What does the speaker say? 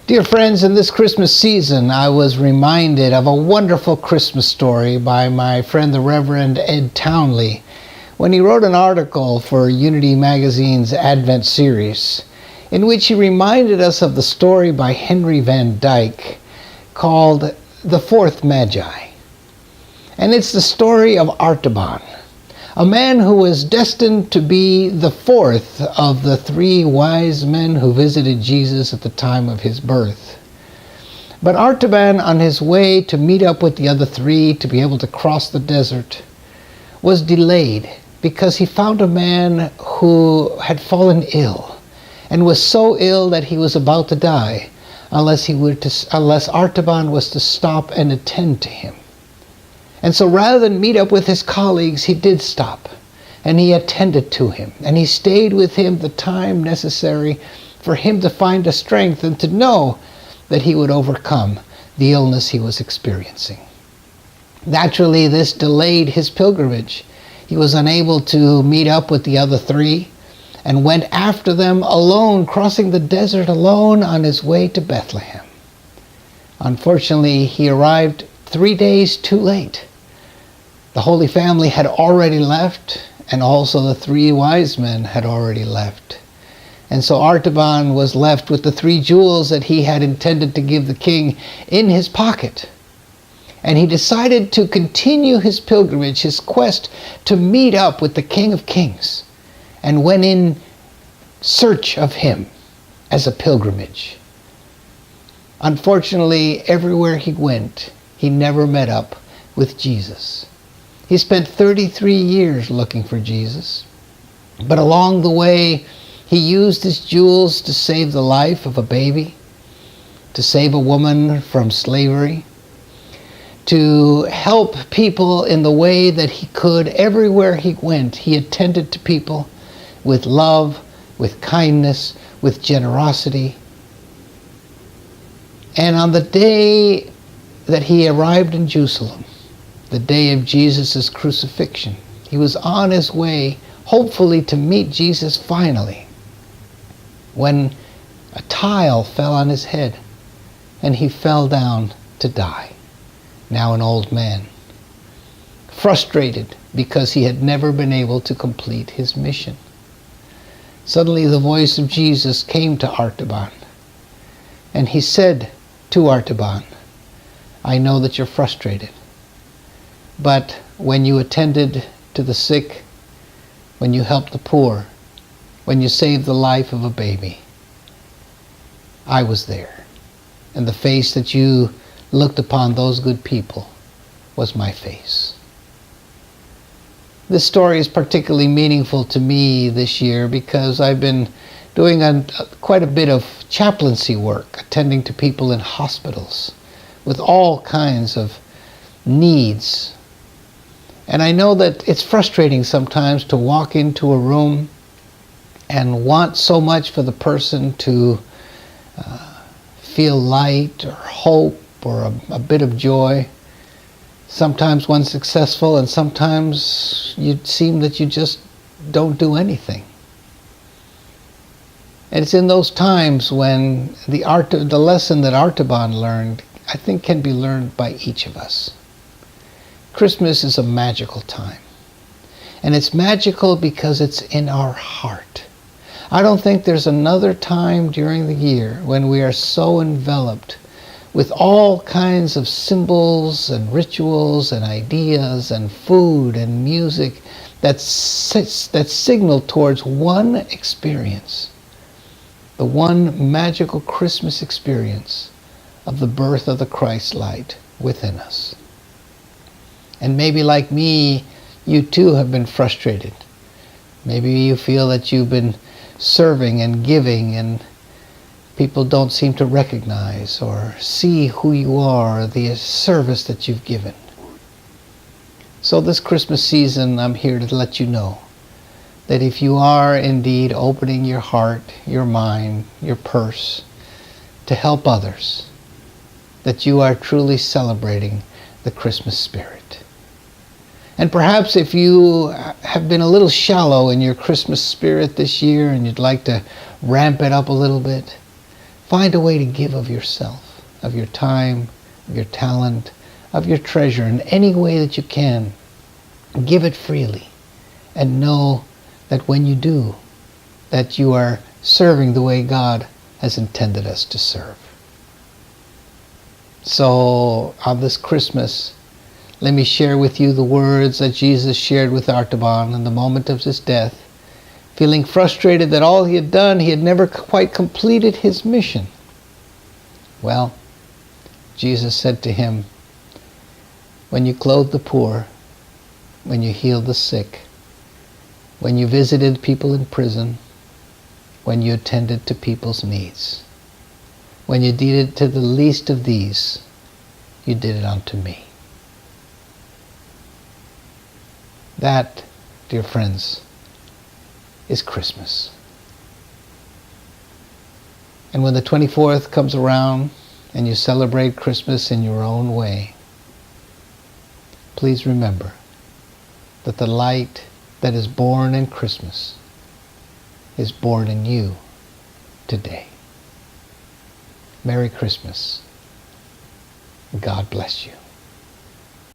Dear friends, in this Christmas season, I was reminded of a wonderful Christmas story by my friend, the Reverend Ed Townley, when he wrote an article for Unity Magazine's Advent series, in which he reminded us of the story by Henry Van Dyke called The Fourth Magi. And it's the story of Artaban, a man who was destined to be the fourth of the three wise men who visited Jesus at the time of his birth. But Artaban, on his way to meet up with the other three to be able to cross the desert, was delayed because he found a man who had fallen ill and was so ill that he was about to die unless Artaban was to stop and attend to him. And so rather than meet up with his colleagues, he did stop, and he attended to him, and he stayed with him the time necessary for him to find the strength and to know that he would overcome the illness he was experiencing. Naturally, this delayed his pilgrimage. He was unable to meet up with the other three and went after them alone, crossing the desert alone on his way to Bethlehem. Unfortunately, he arrived 3 days too late. The Holy Family had already left, and also the three wise men had already left. And so Artaban was left with the 3 jewels that he had intended to give the king in his pocket. And he decided to continue his pilgrimage, his quest to meet up with the King of Kings, and went in search of him as a pilgrimage. Unfortunately, everywhere he went, he never met up with Jesus. He spent 33 years looking for Jesus, but along the way, he used his jewels to save the life of a baby, to save a woman from slavery, to help people in the way that he could. Everywhere he went, he attended to people with love, with kindness, with generosity. And on the day that he arrived in Jerusalem, the day of Jesus' crucifixion, he was on his way, hopefully to meet Jesus finally, when a tile fell on his head and he fell down to die, now an old man, frustrated because he had never been able to complete his mission. Suddenly the voice of Jesus came to Artaban, and he said to Artaban, "I know that you're frustrated, but when you attended to the sick, when you helped the poor, when you saved the life of a baby, I was there. And the face that you looked upon those good people was my face." This story is particularly meaningful to me this year because I've been doing quite a bit of chaplaincy work, attending to people in hospitals with all kinds of needs. And I know that it's frustrating sometimes to walk into a room and want so much for the person to feel light or hope or a bit of joy. Sometimes one's successful, and sometimes you seem that you just don't do anything. And it's in those times when the lesson that Artaban learned, I think, can be learned by each of us. Christmas is a magical time. And it's magical because it's in our heart. I don't think there's another time during the year when we are so enveloped with all kinds of symbols and rituals and ideas and food and music that signal towards one experience, the one magical Christmas experience of the birth of the Christ light within us. And maybe like me, you too have been frustrated. Maybe you feel that you've been serving and giving and people don't seem to recognize or see who you are, the service that you've given. So this Christmas season, I'm here to let you know that if you are indeed opening your heart, your mind, your purse to help others, that you are truly celebrating the Christmas spirit. And perhaps if you have been a little shallow in your Christmas spirit this year and you'd like to ramp it up a little bit, Find a way to give of yourself, of your time, of your talent, of your treasure in any way that you can. Give it freely. And know that when you do, that you are serving the way God has intended us to serve. So on this Christmas, let me share with you the words that Jesus shared with Artaban in the moment of his death, feeling frustrated that all he had done, he had never quite completed his mission. Well, Jesus said to him, when you clothed the poor, when you healed the sick, when you visited people in prison, when you attended to people's needs, when you did it to the least of these, you did it unto me. That, dear friends, is Christmas. And when the 24th comes around and you celebrate Christmas in your own way, please remember that the light that is born in Christmas is born in you today. Merry Christmas. God bless you.